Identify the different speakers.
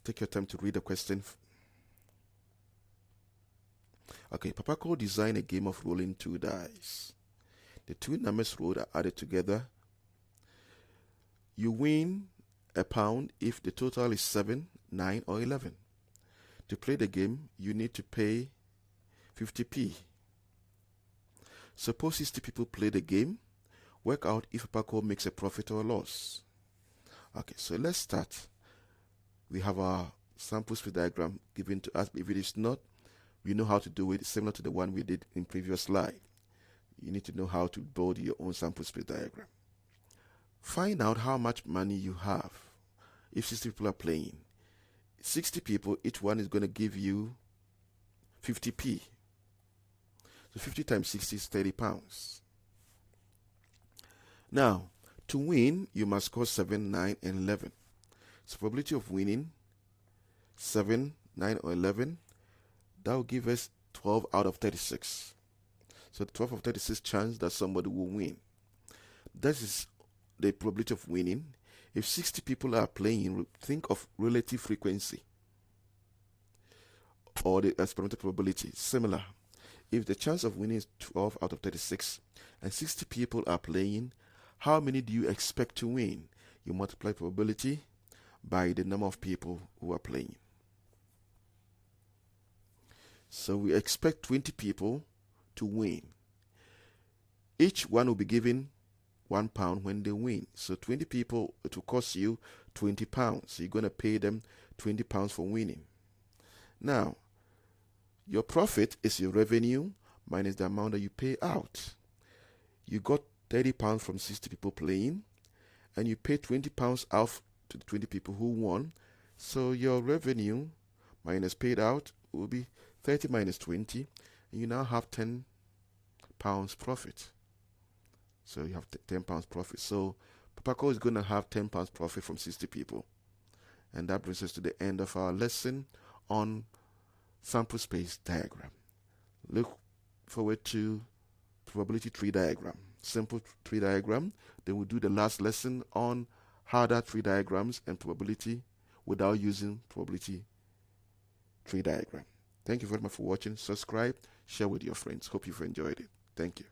Speaker 1: take your time to read the question. Okay, Papa Cole designed a game of rolling 2 dice. The 2 numbers rolled are added together. You win £1 if the total is 7, 9, or 11. To play the game, you need to pay 50p. Suppose 60 people play the game. Work out if Papa Cole makes a profit or a loss. Okay, so let's start. We have our sample space diagram given to us. If it is not, we know how to do it, similar to the one we did in previous slide. You need to know how to build your own sample space diagram. Find out how much money you have if 60 people are playing. 60 people, each one is going to give you 50p. So 50 times 60 is £30. Now, to win, you must score 7, 9, and 11. So probability of winning 7, 9, or 11, that will give us 12 out of 36. So 12 of 36 chance that somebody will win. That is the probability of winning. If 60 people are playing, think of relative frequency or the experimental probability. Similar. If the chance of winning is 12 out of 36 and 60 people are playing, how many do you expect to win? You multiply probability by the number of people who are playing. So we expect 20 people to win. Each one will be given £1 when they win. So 20 people, it will cost you £20. So you're going to pay them £20 for winning. Now, your profit is your revenue minus the amount that you pay out. You got £30 from 60 people playing, and you pay £20 out to the 20 people who won. So your revenue minus paid out will be 30 minus 20, and you now have £10 profit. So you have £10 profit. So Papa Cole is going to have £10 profit from 60 people. And that brings us to the end of our lesson on sample space diagram. Look forward to probability tree diagram, simple tree diagram. Then we'll do the last lesson on harder tree diagrams and probability without using probability tree diagram. Thank you very much for watching. Subscribe, share with your friends. Hope you've enjoyed it. Thank you.